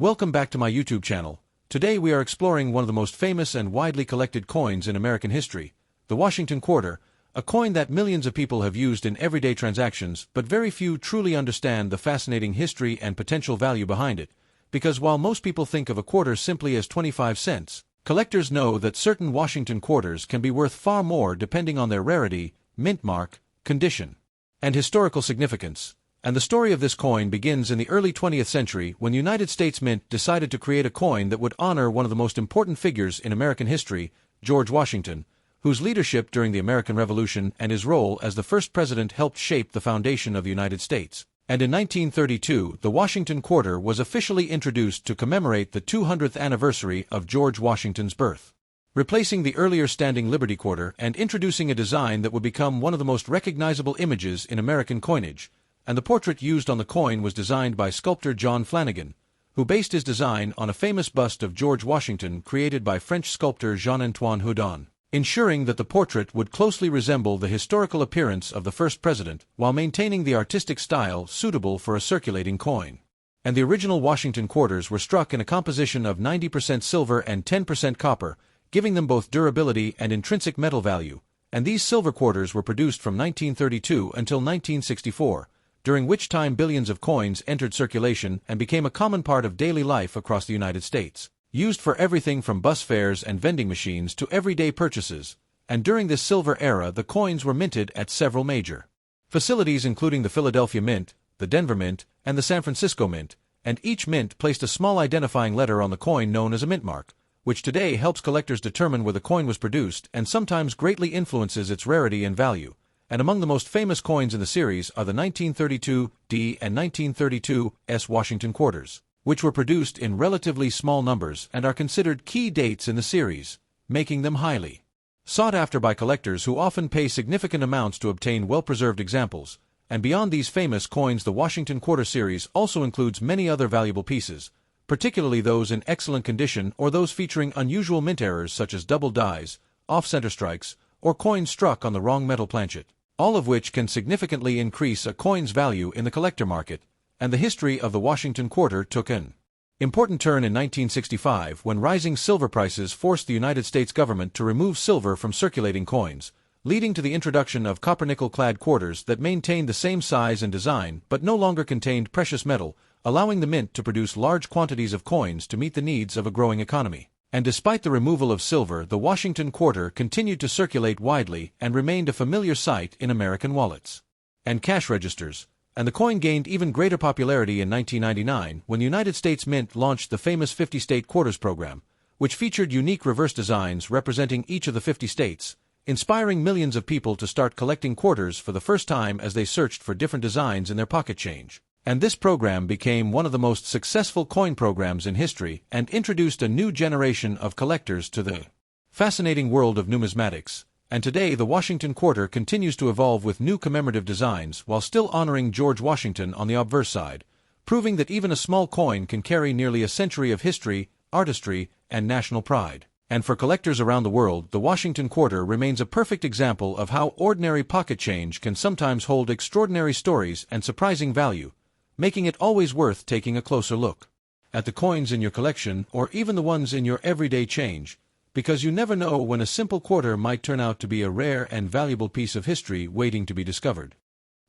Welcome back to my YouTube channel. Today we are exploring one of the most famous and widely collected coins in American history, the Washington Quarter, a coin that millions of people have used in everyday transactions, but very few truly understand the fascinating history and potential value behind it, because while most people think of a quarter simply as 25 cents, collectors know that certain Washington quarters can be worth far more depending on their rarity, mint mark, condition, and historical significance. And the story of this coin begins in the early 20th century when the United States Mint decided to create a coin that would honor one of the most important figures in American history, George Washington, whose leadership during the American Revolution and his role as the first president helped shape the foundation of the United States. And in 1932, the Washington Quarter was officially introduced to commemorate the 200th anniversary of George Washington's birth, replacing the earlier standing Liberty Quarter and introducing a design that would become one of the most recognizable images in American coinage. And the portrait used on the coin was designed by sculptor John Flanagan, who based his design on a famous bust of George Washington created by French sculptor Jean-Antoine Houdon, ensuring that the portrait would closely resemble the historical appearance of the first president while maintaining the artistic style suitable for a circulating coin. And the original Washington quarters were struck in a composition of 90% silver and 10% copper, giving them both durability and intrinsic metal value, and these silver quarters were produced from 1932 until 1964, during which time billions of coins entered circulation and became a common part of daily life across the United States, used for everything from bus fares and vending machines to everyday purchases. And during this silver era, the coins were minted at several major facilities including the Philadelphia Mint, the Denver Mint, and the San Francisco Mint, and each mint placed a small identifying letter on the coin known as a mint mark, which today helps collectors determine where the coin was produced and sometimes greatly influences its rarity and value. And among the most famous coins in the series are the 1932D and 1932S Washington quarters, which were produced in relatively small numbers and are considered key dates in the series, making them highly sought after by collectors who often pay significant amounts to obtain well-preserved examples. And beyond these famous coins, the Washington Quarter series also includes many other valuable pieces, particularly those in excellent condition or those featuring unusual mint errors such as double dies, off-center strikes, or coins struck on the wrong metal planchet, all of which can significantly increase a coin's value in the collector market. And the history of the Washington Quarter took an important turn in 1965 when rising silver prices forced the United States government to remove silver from circulating coins, leading to the introduction of copper-nickel-clad quarters that maintained the same size and design but no longer contained precious metal, allowing the mint to produce large quantities of coins to meet the needs of a growing economy. And despite the removal of silver, the Washington Quarter continued to circulate widely and remained a familiar sight in American wallets and cash registers. And the coin gained even greater popularity in 1999 when the United States Mint launched the famous 50-state quarters program, which featured unique reverse designs representing each of the 50 states, inspiring millions of people to start collecting quarters for the first time as they searched for different designs in their pocket change. And this program became one of the most successful coin programs in history and introduced a new generation of collectors to the fascinating world of numismatics. And today the Washington Quarter continues to evolve with new commemorative designs while still honoring George Washington on the obverse side, proving that even a small coin can carry nearly a century of history, artistry, and national pride. And for collectors around the world, the Washington Quarter remains a perfect example of how ordinary pocket change can sometimes hold extraordinary stories and surprising value, making it always worth taking a closer look at the coins in your collection or even the ones in your everyday change, because you never know when a simple quarter might turn out to be a rare and valuable piece of history waiting to be discovered.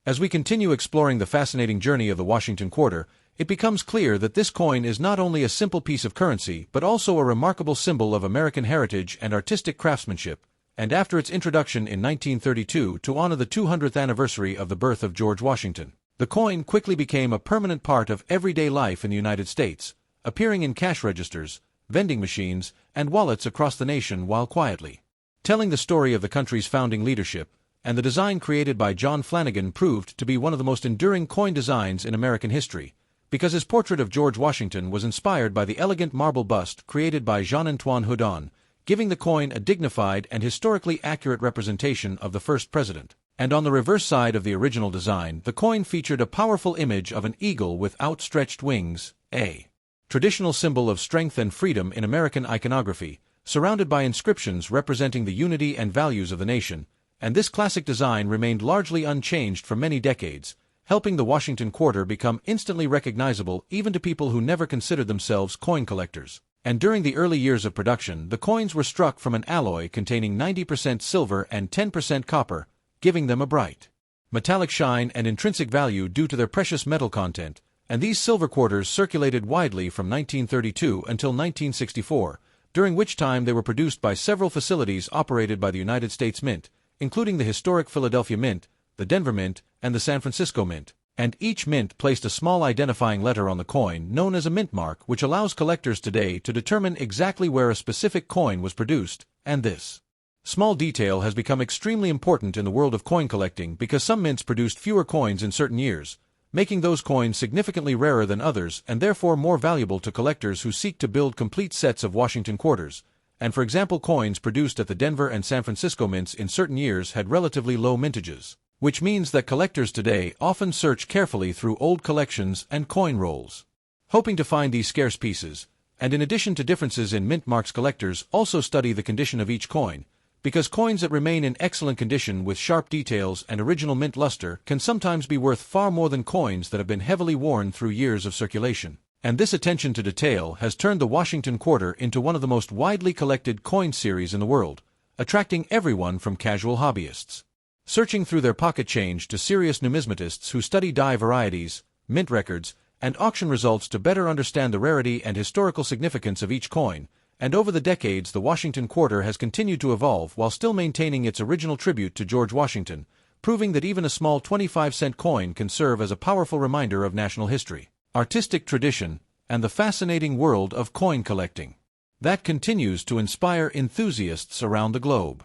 As we continue exploring the fascinating journey of the Washington Quarter, it becomes clear that this coin is not only a simple piece of currency but also a remarkable symbol of American heritage and artistic craftsmanship. And after its introduction in 1932 to honor the 200th anniversary of the birth of George Washington, the coin quickly became a permanent part of everyday life in the United States, appearing in cash registers, vending machines, and wallets across the nation while quietly telling the story of the country's founding leadership. And the design created by John Flanagan proved to be one of the most enduring coin designs in American history, because his portrait of George Washington was inspired by the elegant marble bust created by Jean-Antoine Houdon, giving the coin a dignified and historically accurate representation of the first president. And on the reverse side of the original design, the coin featured a powerful image of an eagle with outstretched wings, a traditional symbol of strength and freedom in American iconography, surrounded by inscriptions representing the unity and values of the nation. And this classic design remained largely unchanged for many decades, helping the Washington Quarter become instantly recognizable even to people who never considered themselves coin collectors. And during the early years of production, the coins were struck from an alloy containing 90% silver and 10% copper, giving them a bright, metallic shine and intrinsic value due to their precious metal content, and these silver quarters circulated widely from 1932 until 1964, during which time they were produced by several facilities operated by the United States Mint, including the historic Philadelphia Mint, the Denver Mint, and the San Francisco Mint. And each mint placed a small identifying letter on the coin known as a mint mark, which allows collectors today to determine exactly where a specific coin was produced, and this small detail has become extremely important in the world of coin collecting because some mints produced fewer coins in certain years, making those coins significantly rarer than others and therefore more valuable to collectors who seek to build complete sets of Washington quarters. And for example, coins produced at the Denver and San Francisco mints in certain years had relatively low mintages, which means that collectors today often search carefully through old collections and coin rolls, hoping to find these scarce pieces. And in addition to differences in mint marks, collectors also study the condition of each coin, because coins that remain in excellent condition with sharp details and original mint luster can sometimes be worth far more than coins that have been heavily worn through years of circulation. And this attention to detail has turned the Washington Quarter into one of the most widely collected coin series in the world, attracting everyone from casual hobbyists searching through their pocket change to serious numismatists who study die varieties, mint records, and auction results to better understand the rarity and historical significance of each coin. And over the decades, the Washington Quarter has continued to evolve while still maintaining its original tribute to George Washington, proving that even a small 25-cent coin can serve as a powerful reminder of national history, artistic tradition, and the fascinating world of coin collecting that continues to inspire enthusiasts around the globe.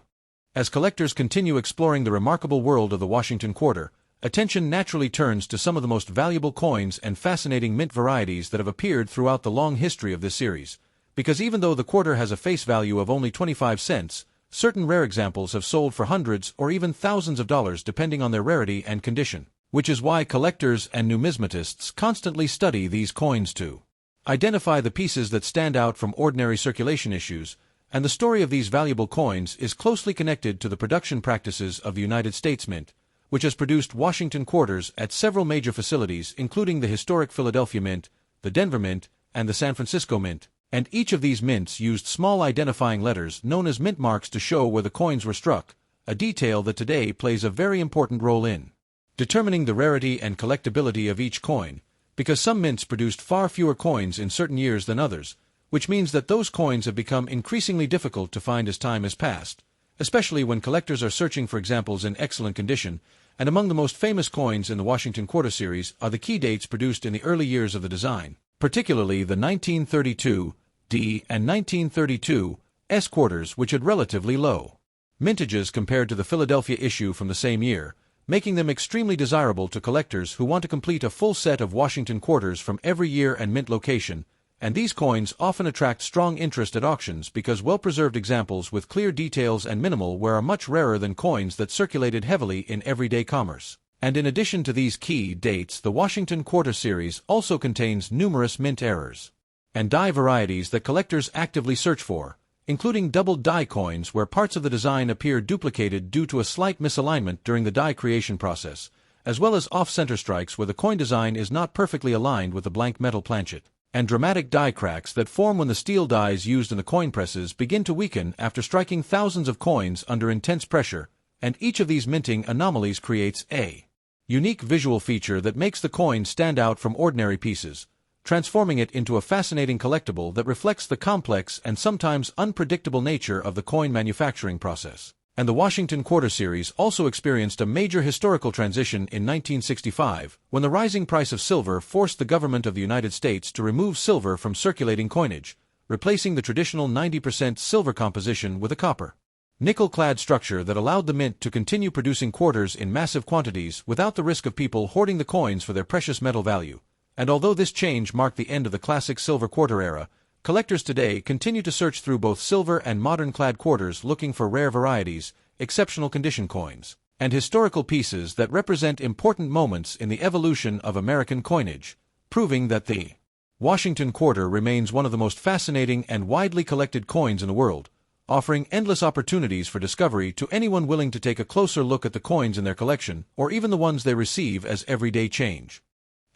As collectors continue exploring the remarkable world of the Washington Quarter, attention naturally turns to some of the most valuable coins and fascinating mint varieties that have appeared throughout the long history of this series. Because even though the quarter has a face value of only 25 cents, certain rare examples have sold for hundreds or even thousands of dollars depending on their rarity and condition, which is why collectors and numismatists constantly study these coins to identify the pieces that stand out from ordinary circulation issues. And the story of these valuable coins is closely connected to the production practices of the United States Mint, which has produced Washington quarters at several major facilities including the historic Philadelphia Mint, the Denver Mint, and the San Francisco Mint. And each of these mints used small identifying letters known as mint marks to show where the coins were struck, a detail that today plays a very important role in determining the rarity and collectability of each coin, because some mints produced far fewer coins in certain years than others, which means that those coins have become increasingly difficult to find as time has passed, especially when collectors are searching for examples in excellent condition. And among the most famous coins in the Washington Quarter series are the key dates produced in the early years of the design, particularly the 1932 D and 1932 S quarters, which had relatively low mintages compared to the Philadelphia issue from the same year, making them extremely desirable to collectors who want to complete a full set of Washington quarters from every year and mint location. And these coins often attract strong interest at auctions because well-preserved examples with clear details and minimal wear are much rarer than coins that circulated heavily in everyday commerce. And in addition to these key dates, the Washington Quarter series also contains numerous mint errors and die varieties that collectors actively search for, including double die coins where parts of the design appear duplicated due to a slight misalignment during the die creation process, as well as off-center strikes where the coin design is not perfectly aligned with the blank metal planchet, and dramatic die cracks that form when the steel dies used in the coin presses begin to weaken after striking thousands of coins under intense pressure. And each of these minting anomalies creates a unique visual feature that makes the coin stand out from ordinary pieces, transforming it into a fascinating collectible that reflects the complex and sometimes unpredictable nature of the coin manufacturing process. And the Washington Quarter series also experienced a major historical transition in 1965, when the rising price of silver forced the government of the United States to remove silver from circulating coinage, replacing the traditional 90% silver composition with a copper, nickel-clad structure that allowed the mint to continue producing quarters in massive quantities without the risk of people hoarding the coins for their precious metal value. And although this change marked the end of the classic silver quarter era, collectors today continue to search through both silver and modern-clad quarters looking for rare varieties, exceptional condition coins, and historical pieces that represent important moments in the evolution of American coinage, proving that the Washington Quarter remains one of the most fascinating and widely collected coins in the world, offering endless opportunities for discovery to anyone willing to take a closer look at the coins in their collection, or even the ones they receive as everyday change.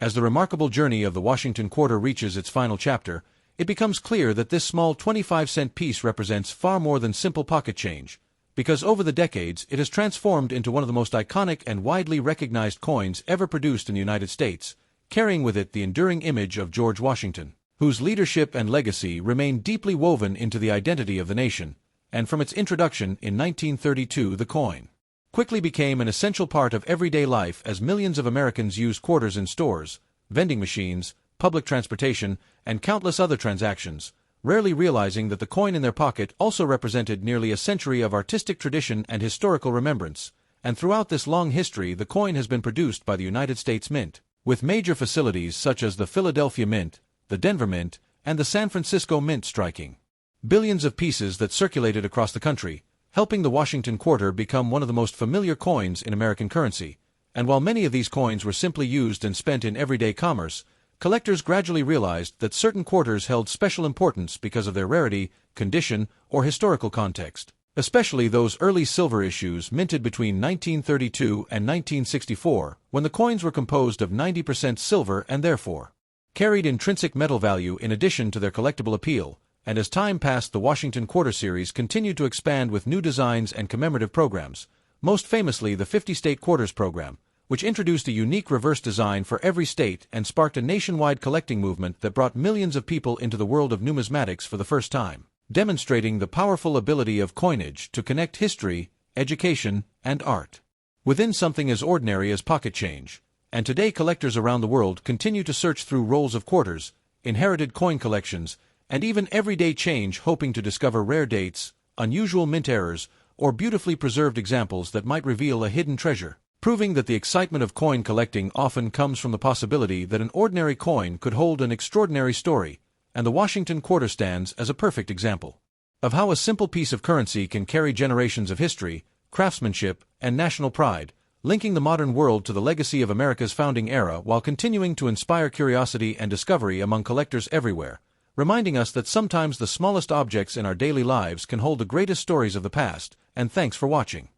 As the remarkable journey of the Washington Quarter reaches its final chapter, it becomes clear that this small 25-cent piece represents far more than simple pocket change, because over the decades it has transformed into one of the most iconic and widely recognized coins ever produced in the United States, carrying with it the enduring image of George Washington, whose leadership and legacy remain deeply woven into the identity of the nation, and from its introduction in 1932 the coin quickly became an essential part of everyday life as millions of Americans use quarters in stores, vending machines, public transportation, and countless other transactions, rarely realizing that the coin in their pocket also represented nearly a century of artistic tradition and historical remembrance, and throughout this long history the coin has been produced by the United States Mint, with major facilities such as the Philadelphia Mint, the Denver Mint, and the San Francisco Mint striking billions of pieces that circulated across the country, helping the Washington Quarter become one of the most familiar coins in American currency. And while many of these coins were simply used and spent in everyday commerce, collectors gradually realized that certain quarters held special importance because of their rarity, condition, or historical context. Especially those early silver issues minted between 1932 and 1964, when the coins were composed of 90% silver and therefore carried intrinsic metal value in addition to their collectible appeal. And as time passed, the Washington Quarter series continued to expand with new designs and commemorative programs, most famously the 50-state quarters program, which introduced a unique reverse design for every state and sparked a nationwide collecting movement that brought millions of people into the world of numismatics for the first time, demonstrating the powerful ability of coinage to connect history, education, and art within something as ordinary as pocket change. And today collectors around the world continue to search through rolls of quarters, inherited coin collections, and even everyday change, hoping to discover rare dates, unusual mint errors, or beautifully preserved examples that might reveal a hidden treasure, proving that the excitement of coin collecting often comes from the possibility that an ordinary coin could hold an extraordinary story, and the Washington Quarter stands as a perfect example of how a simple piece of currency can carry generations of history, craftsmanship, and national pride, linking the modern world to the legacy of America's founding era while continuing to inspire curiosity and discovery among collectors everywhere, reminding us that sometimes the smallest objects in our daily lives can hold the greatest stories of the past. And thanks for watching.